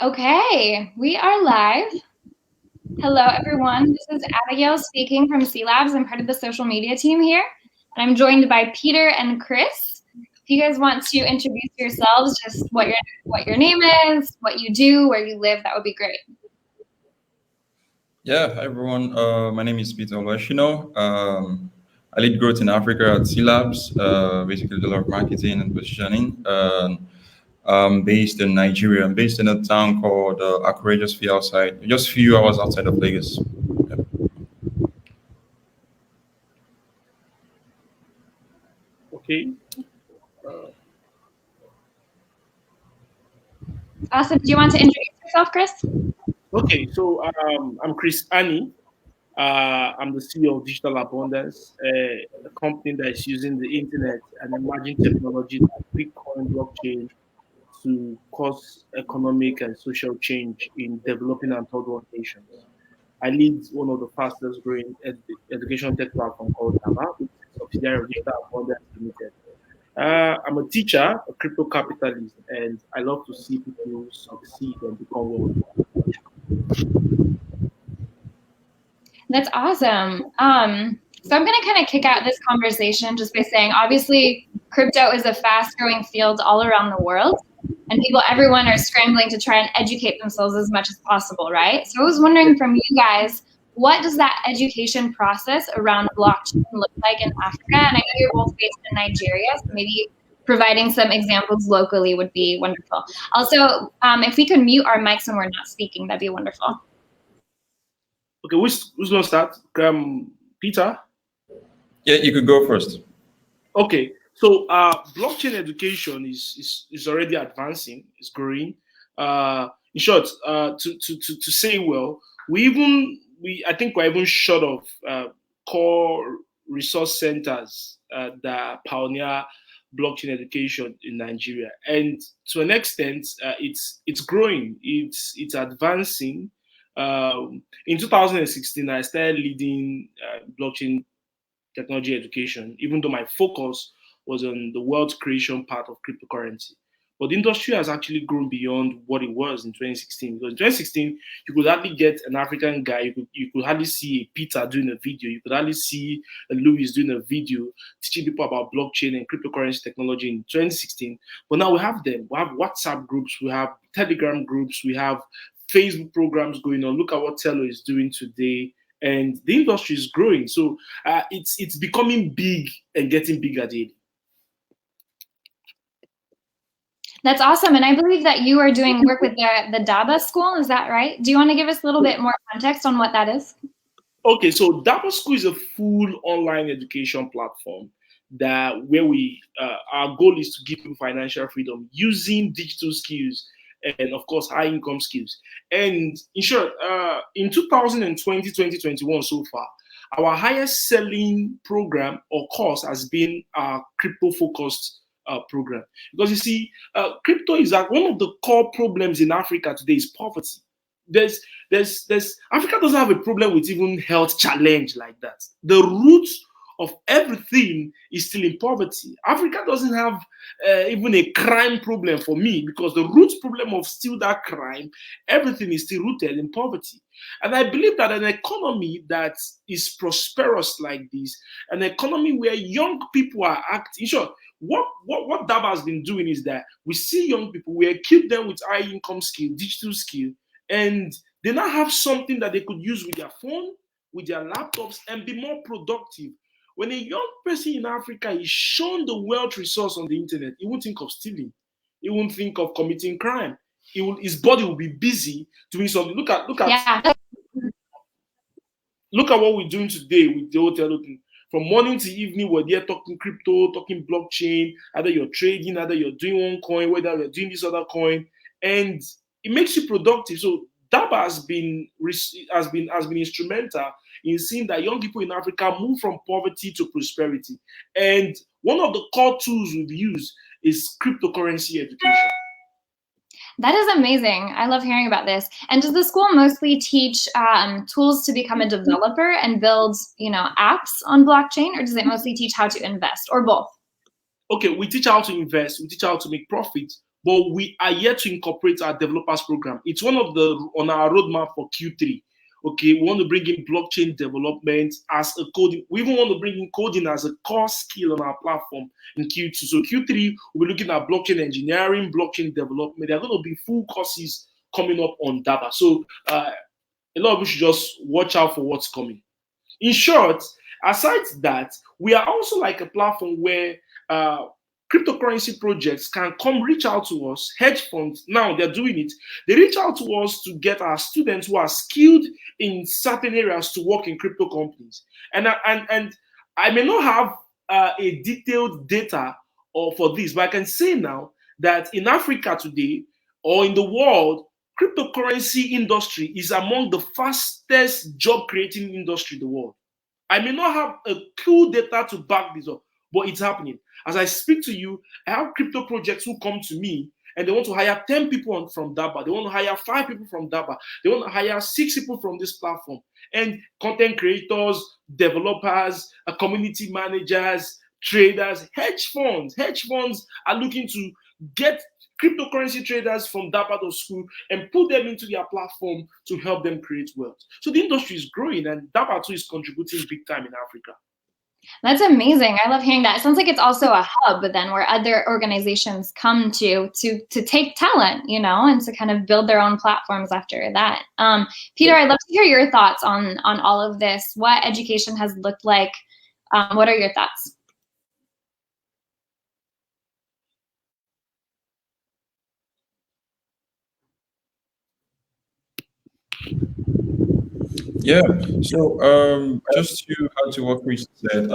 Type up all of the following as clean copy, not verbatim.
Okay, we are live. Hello, everyone. This is Abigail speaking from C Labs. I'm part of the social media team here, and I'm joined by Peter and Chris. If you guys want to introduce yourselves, just what your name is, what you do, where you live, that would be great. Yeah, hi everyone. My name is Peter Olashino. I lead growth in Africa at C Labs, basically do a lot of marketing and positioning. I'm based in Nigeria. I'm based in a town called Akure, just few outside, just few hours outside of Lagos. Yeah. Okay. Awesome. Do you want to introduce yourself, Chris? Okay. So I'm Chris Annie. I'm the CEO of Digital Abundance, a company that is using the internet and emerging technology like Bitcoin, blockchain to cause economic and social change in developing and third world nations. I lead one of the fastest growing education tech platform called Daba, which is a subsidiary of Digital Abundance Limited. I'm a teacher, a crypto capitalist, and I love to see people succeed and become wealthy. That's awesome. So I'm going to kind of kick out this conversation just by saying, obviously, crypto is a fast-growing field all around the world, and everyone are scrambling to try and educate themselves as much as possible, right? So I was wondering from you guys, what does that education process around blockchain look like in Africa? And I know you're both based in Nigeria, so maybe providing some examples locally would be wonderful. Also, if we could mute our mics when we're not speaking, that'd be wonderful. Okay, who's gonna start? Peter. Yeah, you could go first. Okay, so blockchain education is already advancing. It's growing. In short, to say well, I think we're even short of core resource centers that pioneer blockchain education in Nigeria, and to an extent, it's growing. It's advancing. In 2016, I started leading blockchain technology education, even though my focus was on the wealth creation part of cryptocurrency. But the industry has actually grown beyond what it was in 2016. Because in 2016, you could hardly get an African guy, you could hardly see a Peter doing a video, you could hardly see a Louis doing a video teaching people about blockchain and cryptocurrency technology in 2016. But now we have them. We have WhatsApp groups, we have Telegram groups, we have Facebook programs going on. Look at what Tello is doing today, and the industry is growing. So it's becoming big and getting bigger daily. That's awesome. And I believe that you are doing work with the Daba School. Is that right? Do you want to give us a little bit more context on what that is? Okay, so Dapple School is a full online education platform where our goal is to give people financial freedom using digital skills and of course high income skills. And in short, in 2020, 2021 so far, our highest selling program or course has been our crypto focused program. Because you see, crypto is one of the core problems in Africa today is poverty. There's Africa doesn't have a problem with even health challenge like that. The root of everything is still in poverty. Africa doesn't have even a crime problem for me, because the root problem of still that crime, everything is still rooted in poverty. And I believe that an economy that is prosperous like this, an economy where young people are acting, sure, what Daba has been doing is that we see young people, we equip them with high income skill, digital skill, and they now have something that they could use with their phone, with their laptops, and be more productive. When a young person in Africa is shown the wealth resource on the internet, he won't think of stealing. He won't think of committing crime. His body will be busy doing something. Look at what we're doing today with the hotel open. From morning to evening, we're there talking crypto, talking blockchain. Either you're trading, either you're doing one coin, whether you're doing this other coin, and it makes you productive. So Daba has been instrumental in seeing that young people in Africa move from poverty to prosperity. And one of the core tools we've used is cryptocurrency education. That is amazing. I love hearing about this. And does the school mostly teach tools to become a developer and build, apps on blockchain, or does it mostly teach how to invest, or both? Okay, we teach how to invest, we teach how to make profits, but we are yet to incorporate our developers program. It's one of the on our roadmap for Q3. Okay, we want to bring in blockchain development as a coding. We even want to bring in coding as a core skill on our platform in Q2. So Q3, we'll be looking at blockchain engineering, blockchain development. There are going to be full courses coming up on Daba. So a lot of you should just watch out for what's coming. In short, aside that, we are also like a platform where cryptocurrency projects can come reach out to us. Hedge funds, now they're doing it. They reach out to us to get our students who are skilled in certain areas to work in crypto companies. And I may not have a detailed data or for this, but I can say now that in Africa today or in the world, cryptocurrency industry is among the fastest job creating industry in the world. I may not have a cool data to back this up, but it's happening. As I speak to you, I have crypto projects who come to me and they want to hire 10 people from Daba. They want to hire 5 people from Daba. They want to hire 6 people from this platform. And content creators, developers, community managers, traders, hedge funds. Hedge funds are looking to get cryptocurrency traders from Dapple School and put them into their platform to help them create wealth. So the industry is growing and Dapple too is contributing big time in Africa. That's amazing. I love hearing that. It sounds like it's also a hub then where other organizations come to take talent, you know, and to kind of build their own platforms after that. Peter, I'd love to hear your thoughts on all of this. What education has looked like. What are your thoughts? Yeah. So just to add to what Chris said,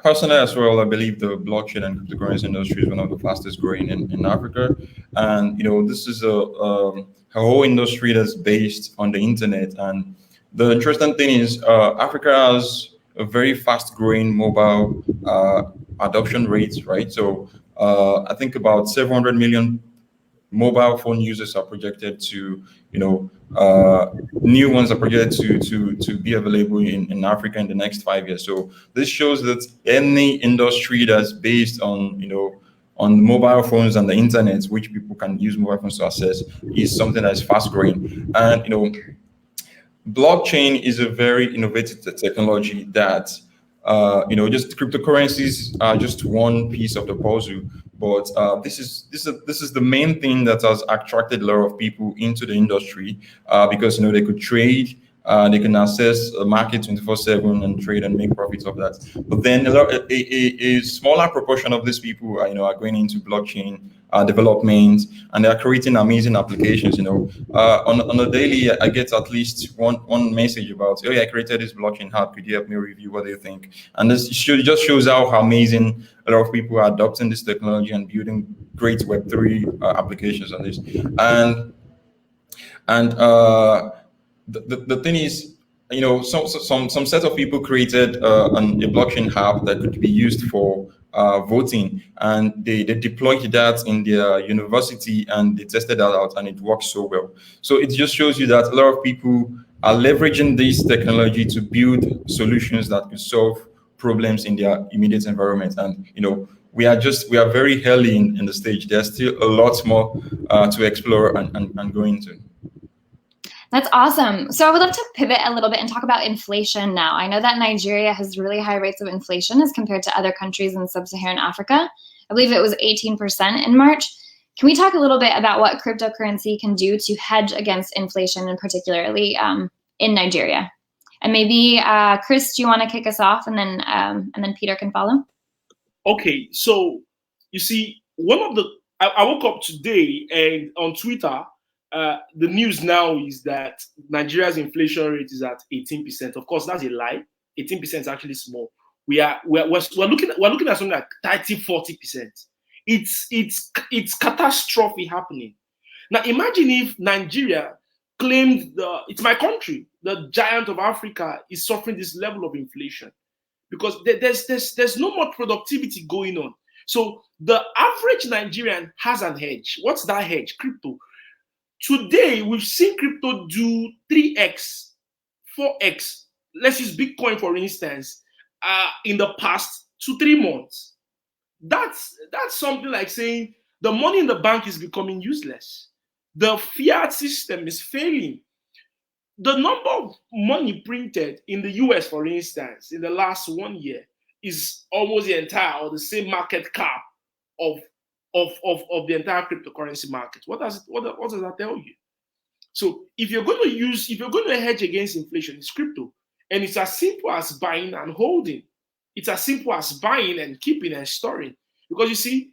personally as well, I believe the blockchain and cryptocurrency industry is one of the fastest growing in Africa, and this is a whole industry that's based on the internet. And the interesting thing is, Africa has a very fast growing mobile adoption rate, right? So I think about 700 million mobile phone users are projected to, new ones are projected to be available in Africa in the next 5 years. So this shows that any industry that's based on mobile phones and the internet, which people can use mobile phones to access, is something that's fast growing. And blockchain is a very innovative technology that just cryptocurrencies are just one piece of the puzzle, but this is the main thing that has attracted a lot of people into the industry, because they could trade, they can access the market 24/7 and trade and make profits of that. But then a smaller proportion of these people are going into blockchain development, and they are creating amazing applications. On a daily, I get at least one message about, oh yeah, I created this blockchain app. Could you help me review? What do you think? And this just shows how amazing a lot of people are adopting this technology and building great Web3 applications on this. And the thing is, some set of people created a blockchain app that could be used for voting, and they deployed that in their university and they tested that out, and it works so well. So it just shows you that a lot of people are leveraging this technology to build solutions that could solve problems in their immediate environment. And we are very early in the stage. There's still a lot more to explore and go into. That's awesome. So I would love to pivot a little bit and talk about inflation now. I know that Nigeria has really high rates of inflation as compared to other countries in sub-Saharan Africa. I believe it was 18% in March. Can we talk a little bit about what cryptocurrency can do to hedge against inflation, and particularly in Nigeria? And maybe Chris, do you want to kick us off, and then Peter can follow? Okay, so you see, I woke up today and on Twitter, the news now is that Nigeria's inflation rate is at 18%. Of course, that's a lie. 18% is actually small. We're looking at something like 30-40%. It's catastrophe happening. Now imagine if Nigeria claimed it's my country, the giant of Africa, is suffering this level of inflation, because there's no more productivity going on. So the average Nigerian has an hedge. What's that hedge? Crypto. Today, we've seen crypto do 3x, 4x. Let's use Bitcoin, for instance, in the past 2-3 months. That's something like saying The money in the bank is becoming useless. The fiat system is failing. The number of money printed in the US, for instance, in the last 1 year is almost the entire or the same market cap of of the entire cryptocurrency market. What does that tell you? So if you're going to hedge against inflation, it's crypto. And it's as simple as buying and holding. It's as simple as buying and keeping and storing. Because you see,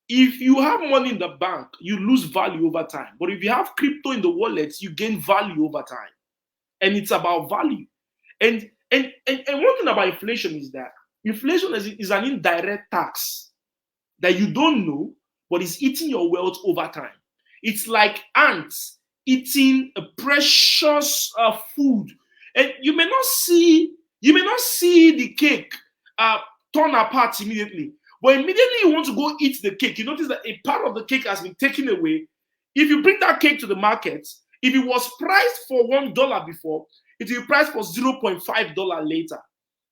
if you have money in the bank, you lose value over time. But if you have crypto in the wallet, you gain value over time. And it's about value. And one thing about inflation is that inflation is an indirect tax that you don't know, but it's eating your wealth over time. It's like ants eating a precious food, and you may not see the cake turn apart immediately, but immediately you want to go eat the cake. You notice that a part of the cake has been taken away. If you bring that cake to the market, if it was priced for $1 before, it will be priced for $0.5 later.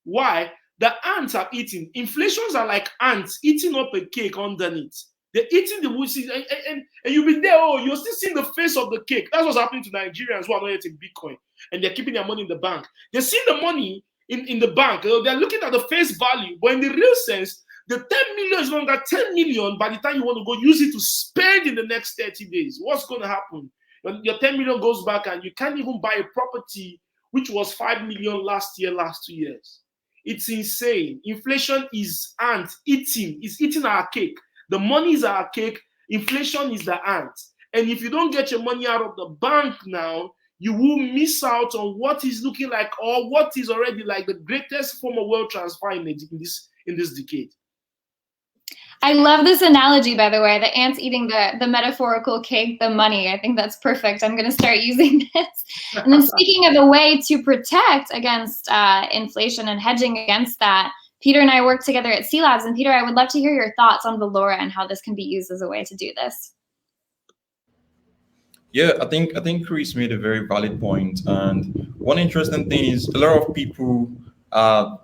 Why? The ants are eating. Inflations are like ants eating up a cake underneath. They're eating the wood, and you'll be there. Oh, you're still seeing the face of the cake. That's what's happening to Nigerians who are not yet in Bitcoin, and they're keeping their money in the bank. They're seeing the money in the bank. They're looking at the face value, but in the real sense, the 10 million is no longer 10 million by the time you want to go use it to spend in the next 30 days. What's going to happen? When your 10 million goes back and you can't even buy a property which was 5 million last 2 years. It's insane. Inflation is ant eating. It's eating our cake. The money is our cake. Inflation is the ant. And if you don't get your money out of the bank now, you will miss out on what is looking like, or what is already like the greatest form of wealth transfer in this decade. I love this analogy, by the way, the ants eating the metaphorical cake, the money. I think that's perfect. I'm going to start using this. And then speaking of a way to protect against inflation and hedging against that, Peter and I work together at C Labs. And Peter, I would love to hear your thoughts on Valora and how this can be used as a way to do this. Yeah, I think Chris made a very valid point. And one interesting thing is a lot of people are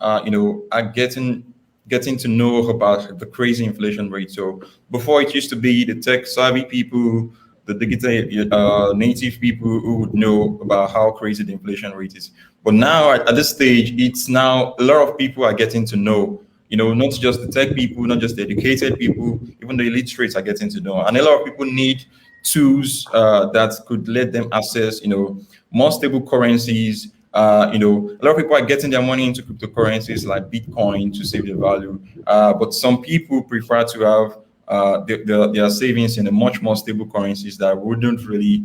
getting to know about the crazy inflation rate. So before it used to be the tech savvy people, the digital native people who would know about how crazy the inflation rate is. But now at this stage, it's now a lot of people are getting to know. Not just the tech people, not just the educated people, even the illiterates are getting to know. And a lot of people need tools that could let them access, more stable currencies. A lot of people are getting their money into cryptocurrencies like Bitcoin to save their value. But some people prefer to have their savings in a much more stable currencies that wouldn't really,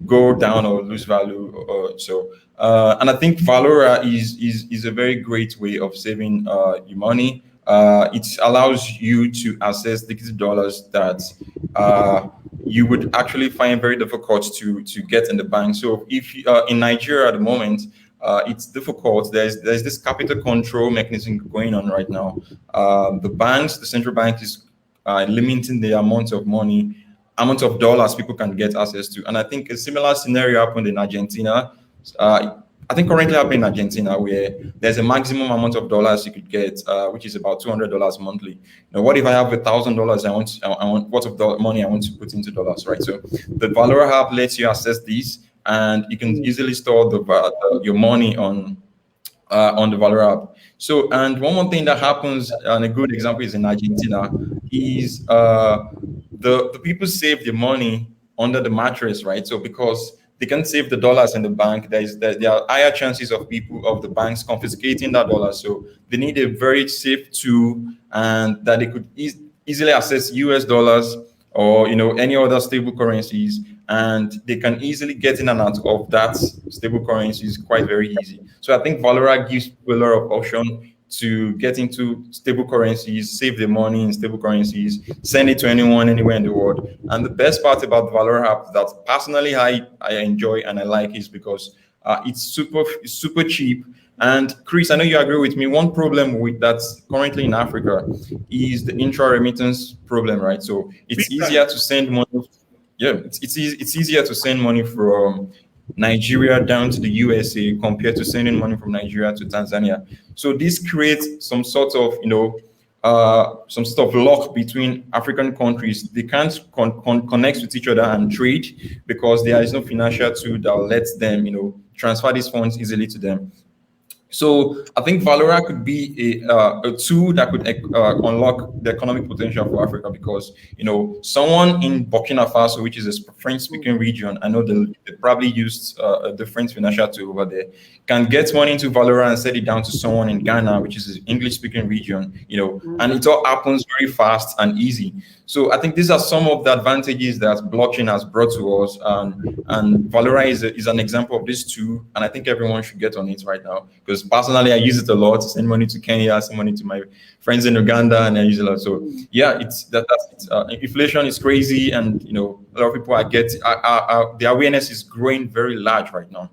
go down or lose value. And I think Valora is a very great way of saving your money. It allows you to access digital dollars that you would actually find very difficult to get in the bank. So if in Nigeria at the moment, it's difficult. There's this capital control mechanism going on right now. The central bank is limiting the amount of dollars people can get access to. And I think a similar scenario happened in Argentina. I think currently happening in Argentina, where there's a maximum amount of dollars you could get, which is about $200 monthly. Now, what if I have $1,000? I want what of the money I want to put into dollars, right? So the Valora app lets you access these, and you can easily store your money on the Valora app. So, and one more thing that happens, and a good example is in Argentina, is the people save the money under the mattress, right? So because they can save the dollars in the bank, there are higher chances of the banks confiscating that dollar. So they need a very safe tool, and that they could easily access US dollars or any other stable currencies, and they can easily get in and out of that stable currencies quite very easy. So I think Valora gives people a lot of option to get into stable currencies, save their money in stable currencies, send it to anyone, anywhere in the world. And the best part about the Valora app that personally I enjoy and I like is because it's super cheap. And Chris, I know you agree with me. One problem with that's currently in Africa is the intra-remittance problem, right? So it's easier to send money. Yeah, it's easier to send money from Nigeria down to the USA compared to sending money from Nigeria to Tanzania. So this creates some sort of some sort of lock between African countries. They can't connect with each other and trade because there is no financial tool that lets them, transfer these funds easily to them. So I think Valora could be a tool that could unlock the economic potential for Africa because someone in Burkina Faso, which is a French-speaking region, I know they probably used a different financial tool over there, can get money into Valora and send it down to someone in Ghana, which is an English-speaking region, and it all happens very fast and easy. So I think these are some of the advantages that blockchain has brought to us, and Valora is an example of this too. And I think everyone should get on it right now because personally I use it a lot to send money to Kenya, send money to my friends in Uganda, and I use it a lot. So yeah, inflation is crazy, and a lot of people the awareness is growing very large right now.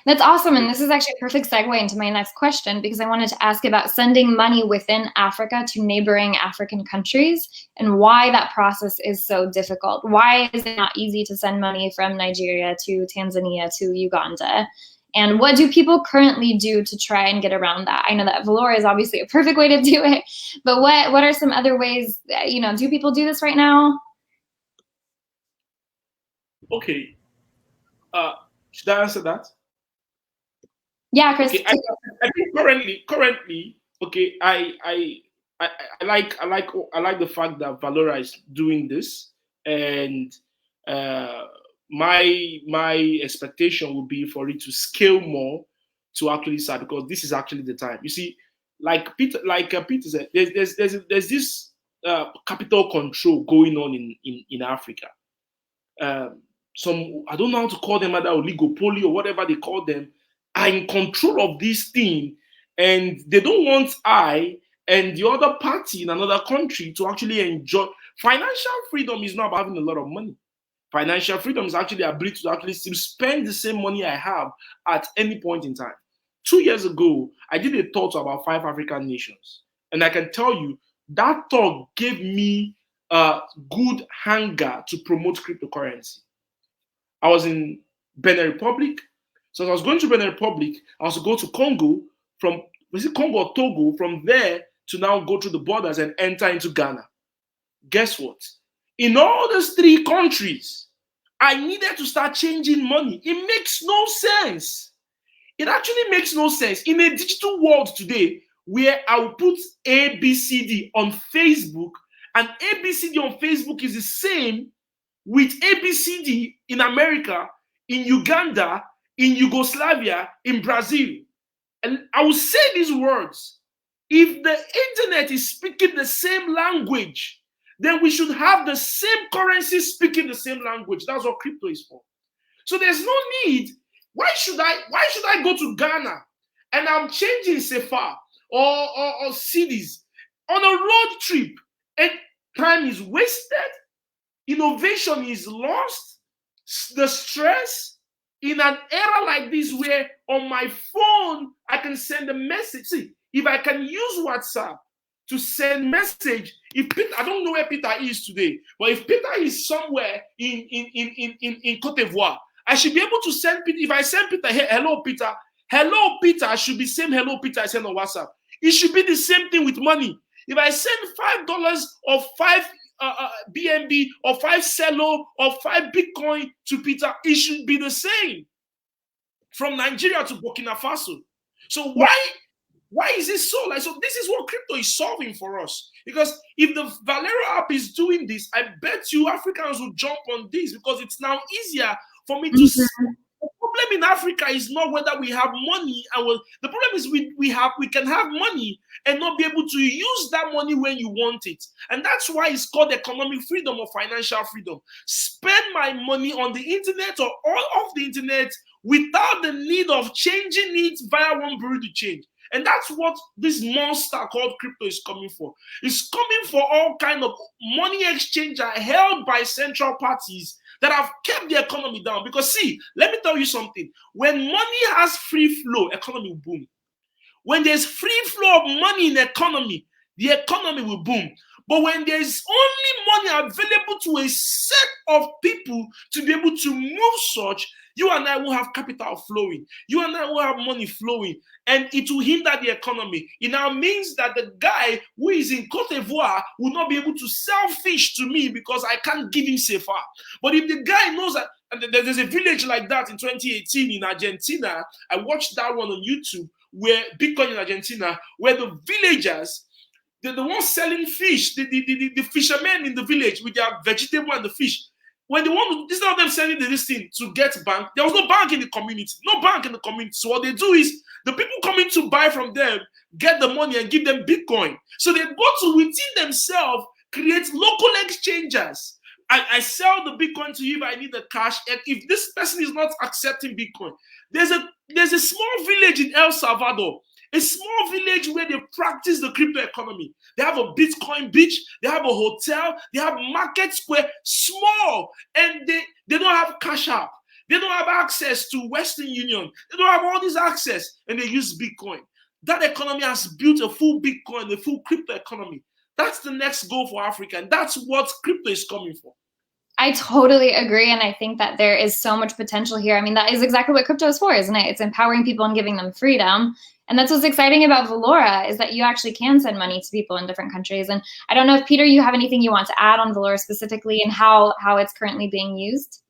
That's awesome. And this is actually a perfect segue into my next question, because I wanted to ask about sending money within Africa to neighboring African countries and why that process is so difficult. Why is it not easy to send money from Nigeria to Tanzania to Uganda? And what do people currently do to try and get around that? I know that Valora is obviously a perfect way to do it, but what are some other ways, do people do this right now? Okay. Should I answer that? Yeah, Chris. Okay, I think currently, okay, I like the fact that Valora is doing this, and my expectation would be for it to scale more to actually start, because this is actually the time. You see, like Peter said, there's this capital control going on in Africa. Some, I don't know how to call them, either oligopoly or whatever they call them, are in control of this thing, and they don't want I and the other party in another country to actually enjoy. Financial freedom is not about having a lot of money. Financial freedom is actually the ability to actually still spend the same money I have at any point in time. 2 years ago, I did a talk to about 5 African nations, and I can tell you that talk gave me a good hunger to promote cryptocurrency. I was in Benin Republic. So as I was going to Benin Republic, I was to go to Congo, Congo or Togo, from there to now go through the borders and enter into Ghana. Guess what? In all those 3 countries, I needed to start changing money. It makes no sense. It actually makes no sense. In a digital world today, where I will put ABCD on Facebook, and ABCD on Facebook is the same with ABCD in America, in Uganda, in Yugoslavia, in Brazil. And I will say these words: if the internet is speaking the same language, then we should have the same currency speaking the same language. That's what crypto is for. So there's no need. Why should I go to Ghana and I'm changing CFA or cities on a road trip, and time is wasted, innovation is lost, the stress, in an era like this where on my phone I can send a message. See, if I can use WhatsApp to send message, if Peter, I don't know where Peter is today, but if Peter is somewhere in Cote d'Ivoire, I should be able to send Peter. If I send Peter, hey, hello Peter, I should be same hello Peter I send on WhatsApp. It should be the same thing with money. If I send $5 or 5 BNB or 5 Celo or 5 Bitcoin to Peter, it should be the same from Nigeria to Burkina Faso. So why is it so like? So this is what crypto is solving for us. Because if the Valora app is doing this, I bet you Africans will jump on this, because it's now easier for me to see. The problem in Africa is not whether we have money. The problem is we can have money and not be able to use that money when you want it. And that's why it's called economic freedom or financial freedom. Spend my money on the internet or all off the internet without the need of changing it via one bureau de change. And that's what this monster called crypto is coming for. It's coming for all kind of money exchanger held by central parties that have kept the economy down. Because see, let me tell you something. When money has free flow, economy will boom. When there's free flow of money in the economy will boom. But when there's only money available to a set of people to be able to move such, You and I will have capital flowing. You and I will have money flowing, and it will hinder the economy. It now means that the guy who is in Cote d'Ivoire will not be able to sell fish to me because I can't give him CFA. But if the guy knows that, and there's a village like that in 2018 in Argentina, I watched that one on YouTube, where Bitcoin in Argentina, where the villagers, the ones selling fish, the fishermen in the village with their vegetable and the fish, when they want to, instead of them selling this thing to get bank, there was no bank in the community. No bank in the community. So what they do is the people coming to buy from them get the money and give them Bitcoin. So they go to within themselves create local exchangers. I sell the Bitcoin to you if I need the cash. And if this person is not accepting Bitcoin, there's a small village in El Salvador, a small village where they practice the crypto economy. They have a Bitcoin beach, they have a hotel, they have market square, small, and they don't have cash app. They don't have access to Western Union. They don't have all this access, and they use Bitcoin. That economy has built a full Bitcoin, a full crypto economy. That's the next goal for Africa, and that's what crypto is coming for. I totally agree, and I think that there is so much potential here. I mean, that is exactly what crypto is for, isn't it? It's empowering people and giving them freedom. And that's what's exciting about Valora, is that you actually can send money to people in different countries. And I don't know if, Peter, you have anything you want to add on Valora specifically and how it's currently being used?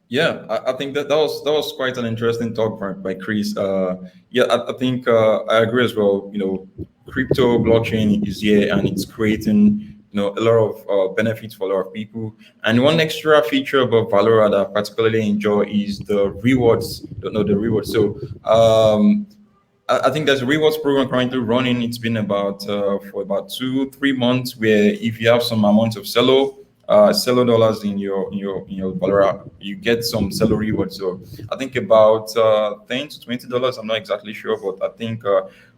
Yeah, I think that was quite an interesting talk by Chris. Yeah, I think I agree as well. Crypto blockchain is here and it's creating a lot of benefits for a lot of people. And one extra feature about Valora that I particularly enjoy is the rewards. The rewards. So I think there's a rewards program currently running. It's been about for about 2-3 months, where if you have some amount of Celo dollars in your Valora, you get some Celo rewards. So I think about $10 to $20. I'm not exactly sure, but I think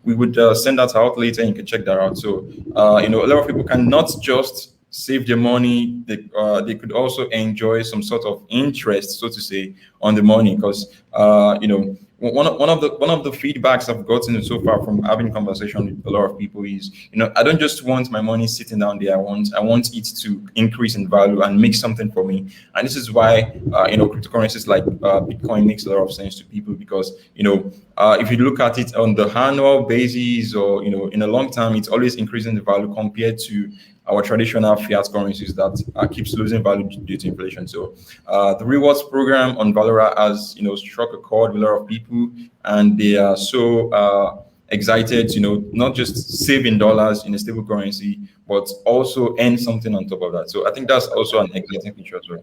we would send that out later, and you can check that out. So a lot of people can not just save their money; they could also enjoy some sort of interest, so to say, on the money. Because one of the feedbacks I've gotten so far from having conversation with a lot of people is, I don't just want my money sitting down there. I want it to increase in value and make something for me. And this is why cryptocurrencies like Bitcoin makes a lot of sense to people, because if you look at it on the annual basis, or in a long term, it's always increasing the value compared to our traditional fiat currencies that keeps losing value due to inflation. So the rewards program on Valora has struck a chord with a lot of people, and they are so excited to not just saving dollars in a stable currency, but also earn something on top of that. So I think that's also an exciting feature as well.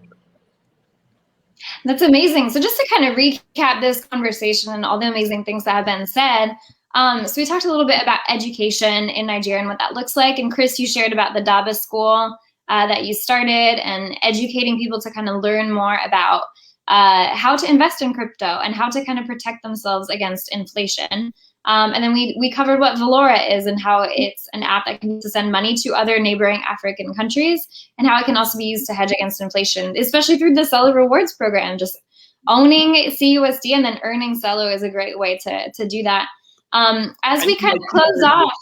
That's amazing. So just to kind of recap this conversation and all the amazing things that have been said, so we talked a little bit about education in Nigeria and what that looks like. And Chris, you shared about the Daba School that you started, and educating people to kind of learn more about how to invest in crypto and how to kind of protect themselves against inflation. And then we covered what Valora is and how it's an app that can be used to send money to other neighboring African countries, and how it can also be used to hedge against inflation, especially through the Celo rewards program. Just owning CUSD and then earning Celo is a great way to do that. As we kind of close off,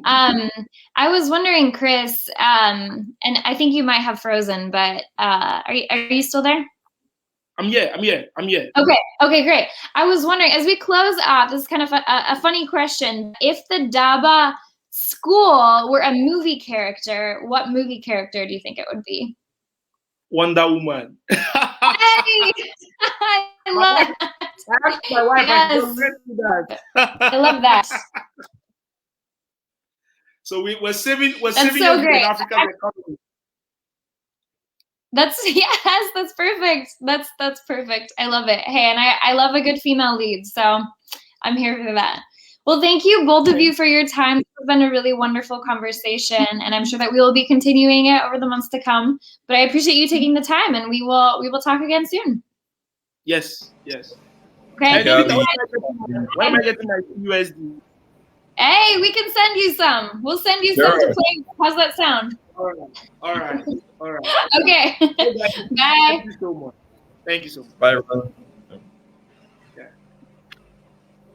I was wondering, Chris, and I think you might have frozen, but are you still there? I'm here. Okay, great. I was wondering, as we close off, this is kind of a funny question. If the Daba School were a movie character, what movie character do you think it would be? Wonder Woman. Hey! I love that. I asked my wife, Yes. I love that. So we're saving so great. African economy. That's perfect. That's perfect. I love it. Hey, and I love a good female lead, so I'm here for that. Well, thank you both of you for your time. It's been a really wonderful conversation, and I'm sure that we will be continuing it over the months to come. But I appreciate you taking the time, and we will talk again soon. Yes. Okay. When am I getting my USD? Hey, we can send you some. We'll send you some to play. How's that sound? All right. Okay. Bye. Thank you so much. Bye, everyone.